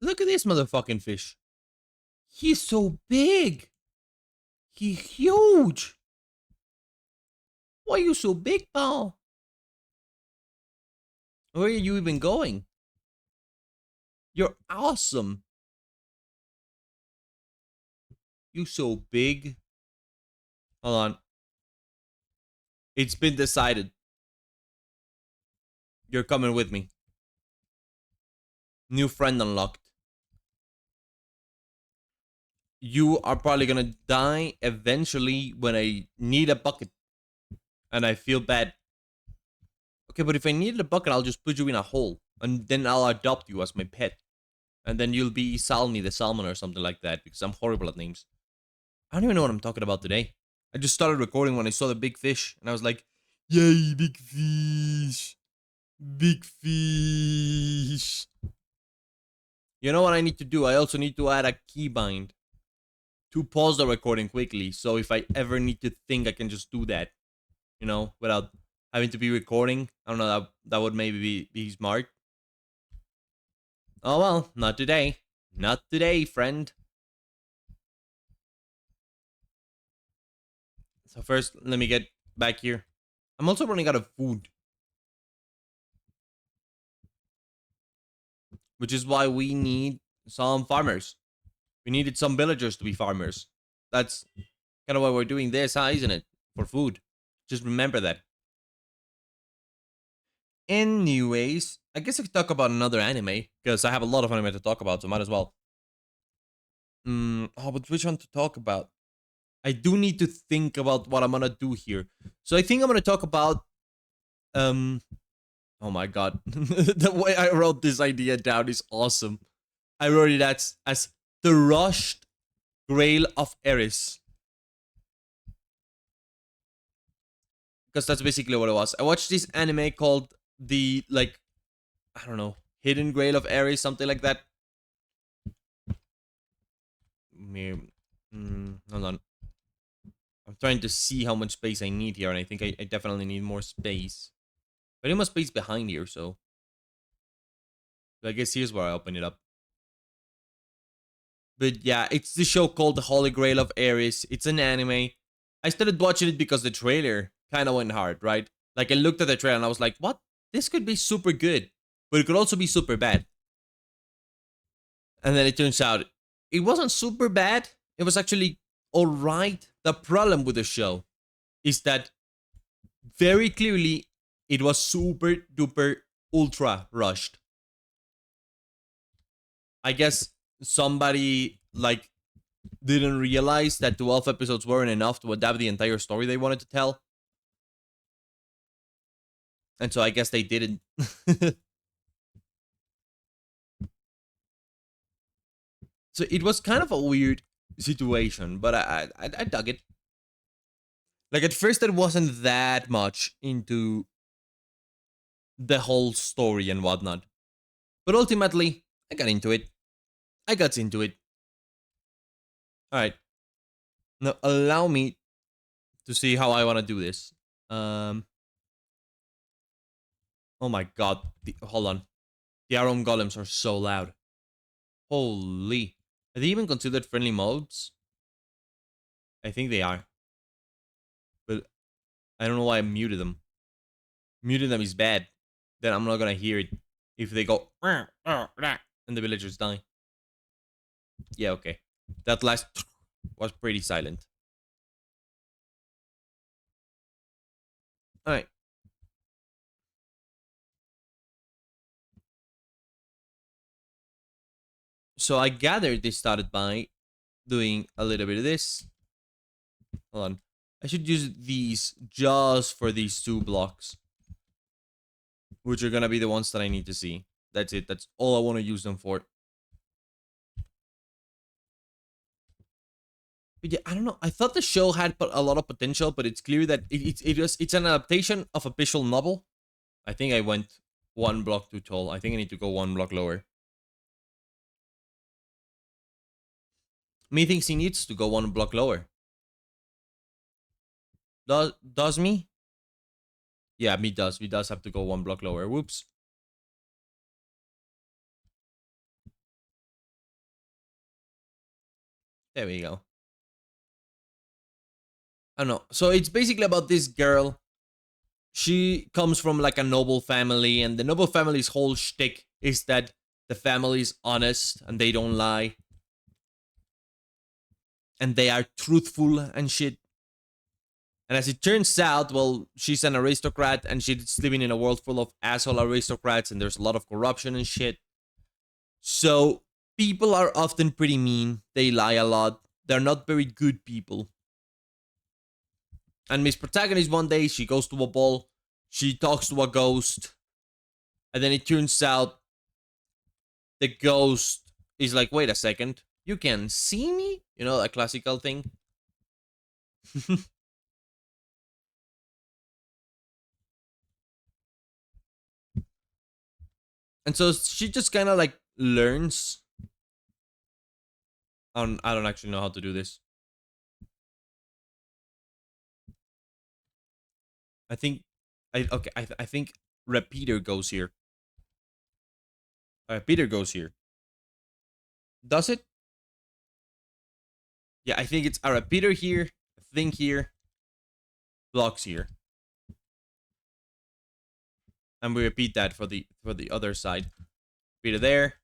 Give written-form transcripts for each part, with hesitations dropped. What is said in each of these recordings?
Look at this motherfucking fish. He's so big. He's huge. Why are you so big, pal? Where are you even going? You're awesome. You so big. Hold on. It's been decided. You're coming with me. New friend unlocked. You are probably gonna die eventually when I need a bucket. And I feel bad. Okay, but if I needed a bucket, I'll just put you in a hole. And then I'll adopt you as my pet. And then you'll be Salmi the salmon or something like that. Because I'm horrible at names. I don't even know what I'm talking about today. I just started recording when I saw the big fish. And I was like, yay, big fish. Big fish. You know what I need to do? I also need to add a keybind to pause the recording quickly. So if I ever need to think, I can just do that. You know, without having to be recording. I don't know, that would maybe be smart. Oh well, not today. Not today, friend. So first, let me get back here. I'm also running out of food. Which is why we need some farmers. We needed some villagers to be farmers. That's kind of why we're doing this, huh, isn't it? For food. Just remember that. Anyways, I guess I could talk about another anime, because I have a lot of anime to talk about, so might as well. But which one to talk about? I do need to think about what I'm gonna do here. So I think I'm gonna talk about oh my god. The way I wrote this idea down is awesome. I wrote it as the rushed Grail of Eris. Because that's basically what it was. I watched this anime called the I don't know, Hidden Grail of Eris, something like that. Hold on. I'm trying to see how much space I need here, and I think I definitely need more space. But I need more space behind here, so I guess here's where I open it up. But yeah, it's the show called The Holy Grail of Eris. It's an anime. I started watching it because the trailer kind of went hard, right? Like I looked at the trailer and I was like, what? This could be super good, but it could also be super bad. And then it turns out it wasn't super bad. It was actually alright. The problem with the show is that very clearly it was super duper ultra rushed. I guess somebody didn't realize that 12 episodes weren't enough to adapt the entire story they wanted to tell. And so I guess they didn't. So it was kind of a weird situation, but I dug it. Like at first, I wasn't that much into the whole story and whatnot, but ultimately, I got into it. I got into it. All right, now allow me to see how I want to do this. Um. Oh my god. Hold on. The Aron golems are so loud. Holy. Are they even considered friendly mobs? I think they are. But I don't know why I muted them. Muting them is bad. Then I'm not gonna hear it if they go and the villagers die. Yeah, okay. That last was pretty silent. Alright. So I gathered they started by doing a little bit of this. Hold on. I should use these just for these 2 blocks, which are gonna be the ones that I need to see. That's it. That's all I want to use them for. But yeah, I don't know. I thought the show had a lot of potential, but it's clear that it's an adaptation of a visual novel. I think I went 1 block too tall. I think I need to go 1 block lower. Me thinks he needs to go 1 block lower. Does me? Yeah, me does. Me does have to go 1 block lower. Whoops. There we go. I don't know. So it's basically about this girl. She comes from like a noble family, and the noble family's whole shtick is that the family is honest and they don't lie, and they are truthful and shit. And as it turns out, well, she's an aristocrat and she's living in a world full of asshole aristocrats, and there's a lot of corruption and shit. So people are often pretty mean. They lie a lot. They're not very good people. And Miss Protagonist, one day, she goes to a ball. She talks to a ghost. And then it turns out the ghost is like, wait a second. You can see me? You know, a classical thing. And so she just kind of like learns. I don't actually know how to do this. I think I think repeater goes here. Repeater goes here. Does it? Yeah, I think it's a repeater here, a thing here, blocks here. And we repeat that for the other side. Repeater there.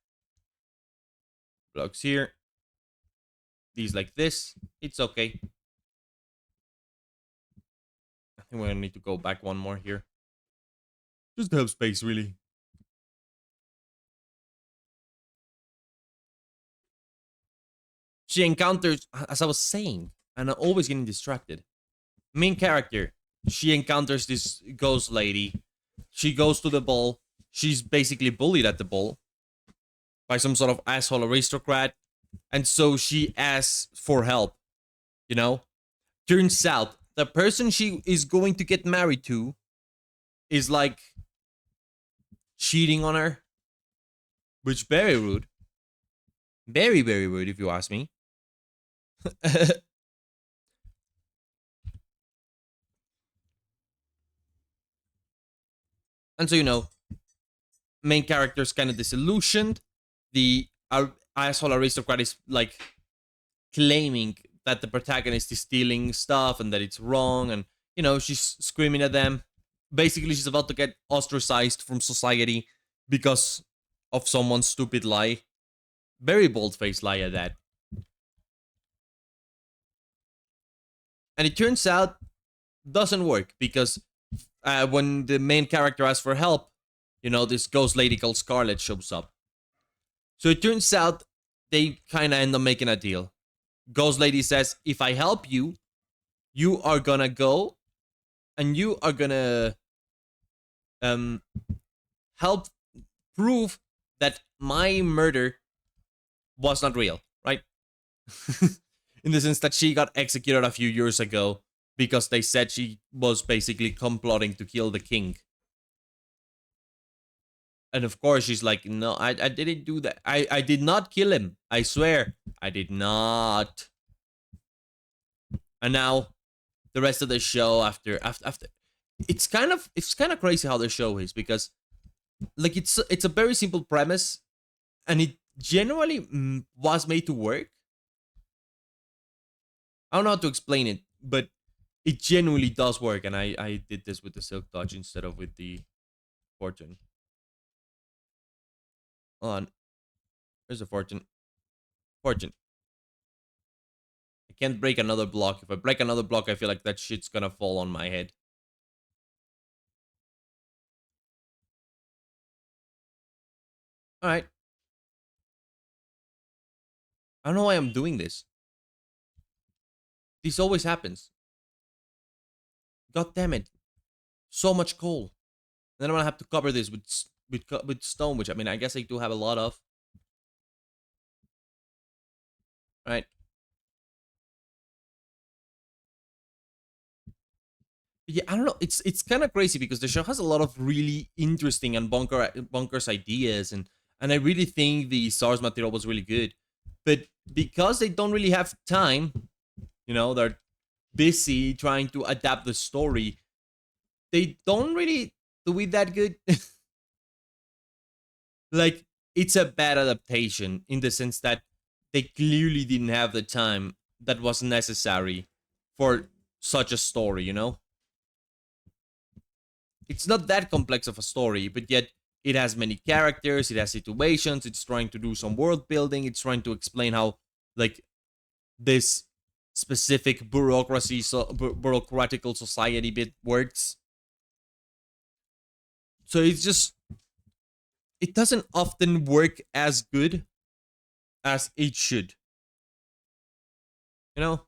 Blocks here. These like this. It's okay. I think we're gonna need to go back one more here. Just to have space, really. She encounters, as I was saying, and I'm always getting distracted. Main character, she encounters this ghost lady. She goes to the ball. She's basically bullied at the ball by some sort of asshole aristocrat. And so she asks for help, you know? Turns out the person she is going to get married to is like cheating on her, which very rude. Very, very rude, if you ask me. And so, you know, main character's kind of disillusioned. The asshole aristocrat is like claiming that the protagonist is stealing stuff and that it's wrong, and you know, she's screaming at them. Basically, she's about to get ostracized from society because of someone's stupid lie. Very bold-faced lie at that. And it turns out doesn't work because when the main character asks for help, you know, this ghost lady called Scarlet shows up. So it turns out they kind of end up making a deal. Ghost lady says, if I help you, you are gonna go and you are gonna help prove that my murder was not real, right? In the sense that she got executed a few years ago because they said she was basically complotting to kill the king. And of course, she's like, no, I didn't do that. I did not kill him. I swear. I did not. And now, the rest of the show after it's kind of crazy how the show is, because like it's a very simple premise and it generally was made to work. I don't know how to explain it, but it genuinely does work, and I did this with the Silk Touch instead of with the Fortune. Hold on. There's a Fortune. Fortune. I can't break another block. If I break another block, I feel like that shit's gonna fall on my head. Alright. I don't know why I'm doing this. This always happens. God damn it. So much coal. Then I'm gonna have to cover this with stone, which I mean, I guess I do have a lot of. Right. Yeah, I don't know. It's kind of crazy because the show has a lot of really interesting and bonkers ideas, and I really think the source material was really good. But because they don't really have time, you know, they're busy trying to adapt the story. They don't really do it that good. Like, it's a bad adaptation in the sense that they clearly didn't have the time that was necessary for such a story, you know? It's not that complex of a story, but yet it has many characters, it has situations, it's trying to do some world building, it's trying to explain how, like, this specific bureaucracy, bureaucratical society bit works. So it's just, it doesn't often work as good as it should. You know?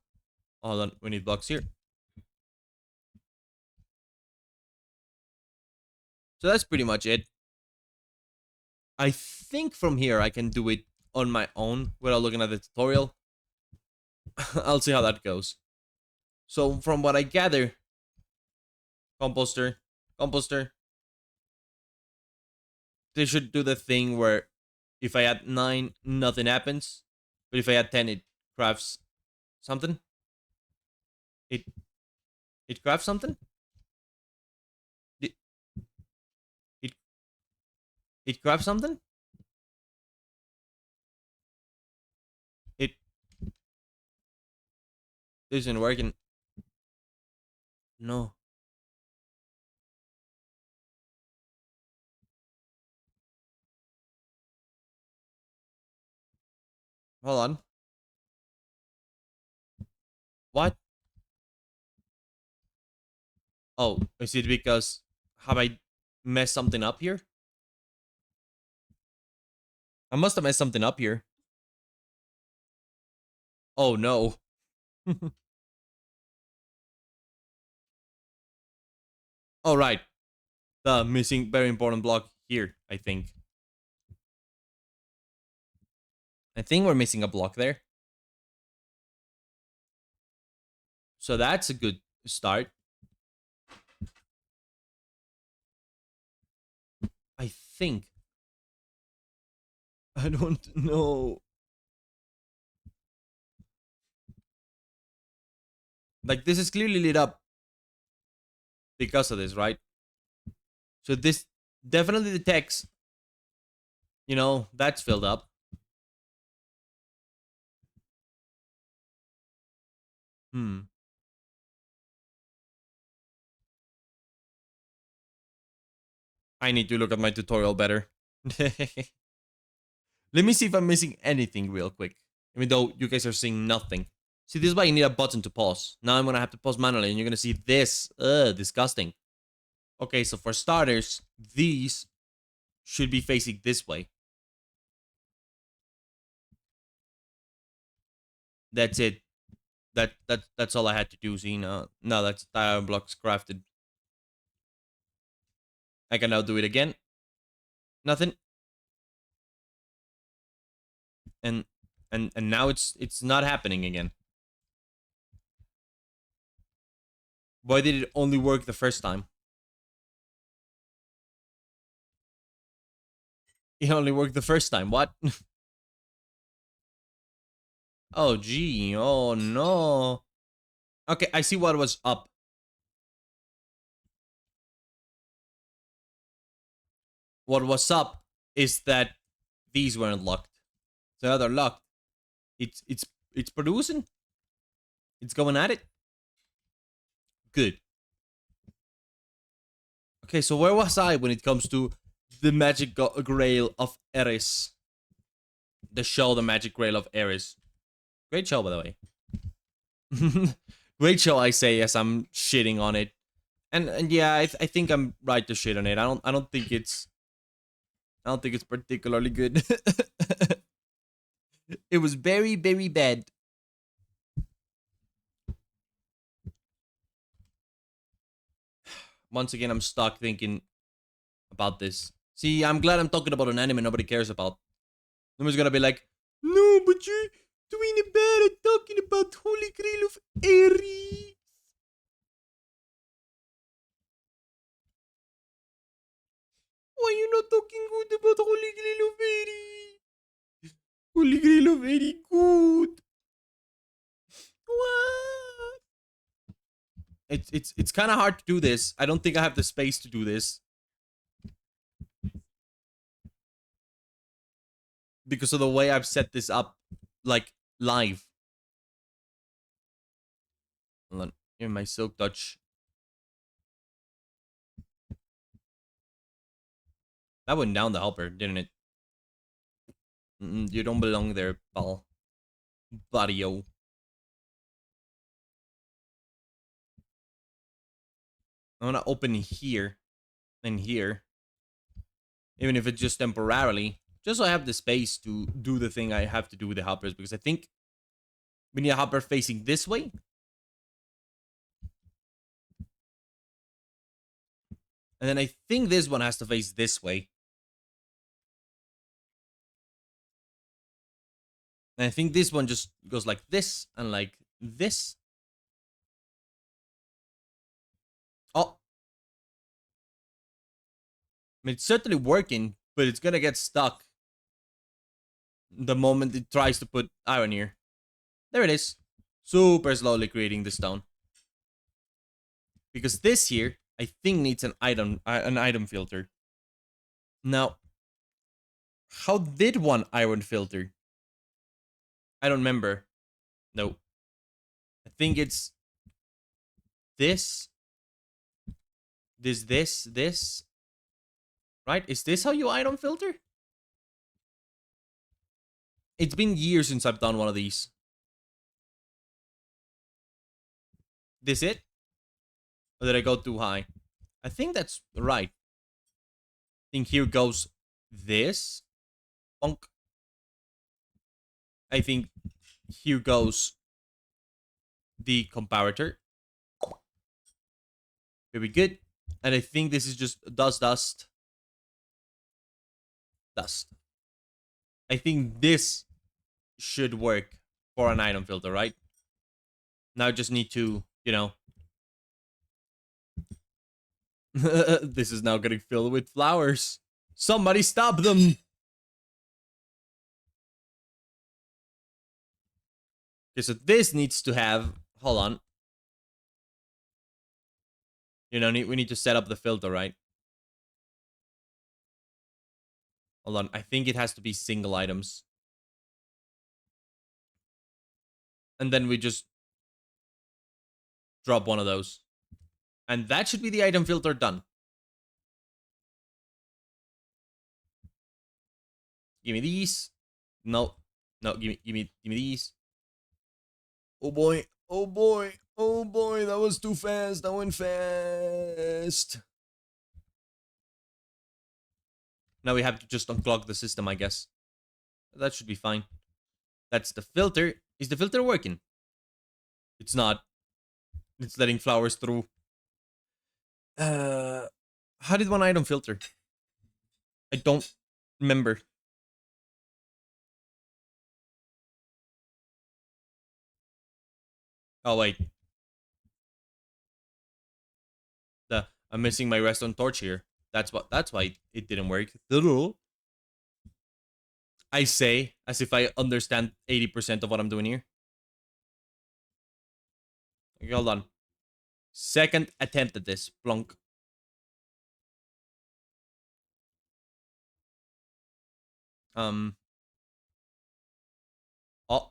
Hold on, we need blocks here. So that's pretty much it. I think from here I can do it on my own without looking at the tutorial. I'll see how that goes. So from what I gather, composter, composter, they should do the thing where if I add 9, nothing happens. But if I add 10, it crafts something. It it crafts something? It it, it crafts something? It isn't working. No. Hold on. What? Oh, is it because have I messed something up here? I must have messed something up here. Oh no. All right. The missing very important block here, I think. I think we're missing a block there. So that's a good start. I think. I don't know. Like, this is clearly lit up because of this, right? So this definitely detects, you know, that's filled up. Hmm. I need to look at my tutorial better. Let me see if I'm missing anything real quick. Even though you guys are seeing nothing. See, this is why you need a button to pause. Now I'm gonna have to pause manually and you're gonna see this. Ugh, disgusting. Okay, so for starters, these should be facing this way. That's it. That's all I had to do. See, now that's tire blocks crafted. I can now do it again. Nothing. And and now it's not happening again. Why did it only work the first time? It only worked the first time. What? Oh gee. Oh no. Okay, I see what was up. What was up is that these weren't locked. So now they're locked. It's producing. It's going at it. Good. Okay, so where was I when it comes to the magic Grail of Eris? The show, the Magic Grail of Eris. Great show, by the way. Great show, I say, as I'm shitting on it. And yeah, I think I'm right to shit on it. I don't think it's particularly good. It was very, very bad. Once again, I'm stuck thinking about this. See, I'm glad I'm talking about an anime nobody cares about. Nobody's gonna be like, no, but you're doing it bad at talking about Holy Grail of Eris. Why are you not talking good about Holy Grail of Eris? Holy Grail of Eris good. What? It's kind of hard to do this. I don't think I have the space to do this because of the way I've set this up. like live. Hold on. Here, my silk touch. That went down the helper, didn't it? You don't belong there, pal. Buddy-o. I want to open here and here. Even if it's just temporarily. Just so I have the space to do the thing I have to do with the hoppers. Because I think we need a hopper facing this way. And then I think this one has to face this way. And I think this one just goes like this and like this. Oh. I mean, it's certainly working, but it's gonna get stuck the moment it tries to put iron here. There it is. Super slowly creating the stone. Because this here, I think needs an item filter. Now, how did one iron filter? I don't remember. No. I think it's this. This. Right? Is this how you item filter? It's been years since I've done one of these. This it? Or did I go too high? I think that's right. I think here goes this. Bonk. I think here goes the comparator. Very good. And I think this is just dust. I think this should work for an item filter, right? Now I just need to, you know. This is now getting filled with flowers. Somebody stop them! Okay, so this needs to have... Hold on. You know, we need to set up the filter, right? Hold on. I think it has to be single items. And then we just drop one of those. And that should be the item filter done. Give me these. No. No, give me these. Oh boy. Oh boy. Oh boy, that was too fast. That went fast. Now we have to just unclog the system, I guess. That should be fine. That's the filter. Is the filter working? It's not. It's letting flowers through. How did one item filter? I don't remember. Oh wait. I'm missing my redstone torch here. That's why it didn't work. I say as if I understand 80% of what I'm doing here. Okay, hold on. Second attempt at this. Plonk. Um. Oh.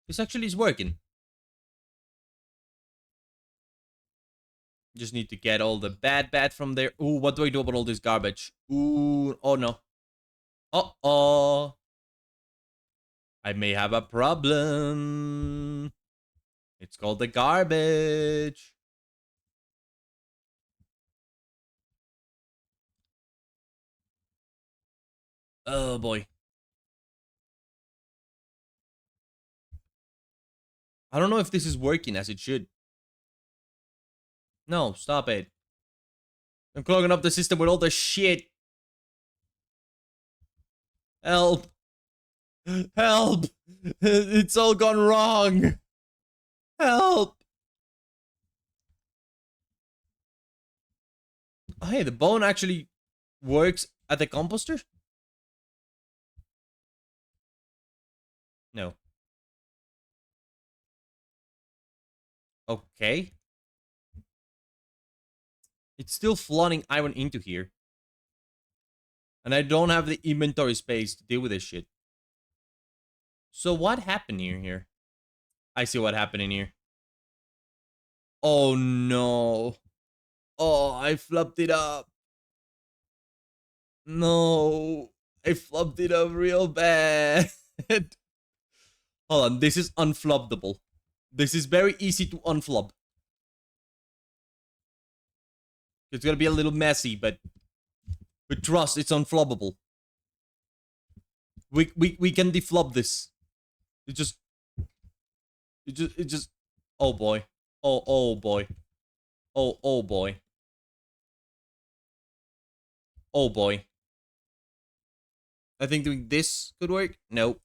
This actually is working. Just need to get all the bad from there. Ooh, what do I do about all this garbage? Ooh, oh no. Uh-oh. I may have a problem. It's called the garbage. Oh boy. I don't know if this is working as it should. No, stop it. I'm clogging up the system with all the shit. Help. Help. It's all gone wrong. Help. Oh, hey, the bone actually works at the composter? No. Okay. It's still flooding iron into here. And I don't have the inventory space to deal with this shit. So what happened here? I see what happened in here. Oh no. Oh, I flubbed it up. No. I flubbed it up real bad. Hold on, this is unflubbable. This is very easy to unflub. It's gonna be a little messy, but trust, it's unflubbable. We can deflub this. It just oh boy. Oh boy. Oh boy. Oh boy. I think doing this could work. No.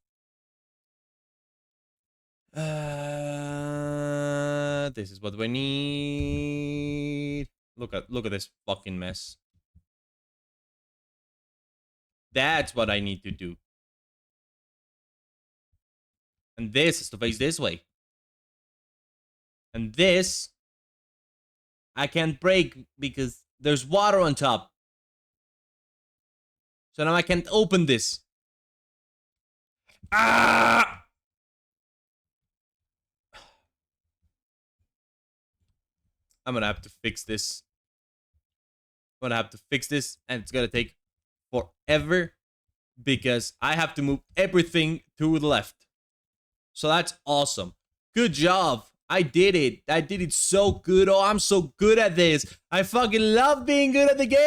This is what we need. Look at this fucking mess. That's what I need to do. And this is to face this way. And this I can't break because there's water on top. So now I can't open this. Ah! I'm gonna have to fix this. I'm gonna have to fix this, and it's gonna take forever because I have to move everything to the left. So that's awesome. Good job. I did it. I did it so good. Oh, I'm so good at this. I fucking love being good at the game.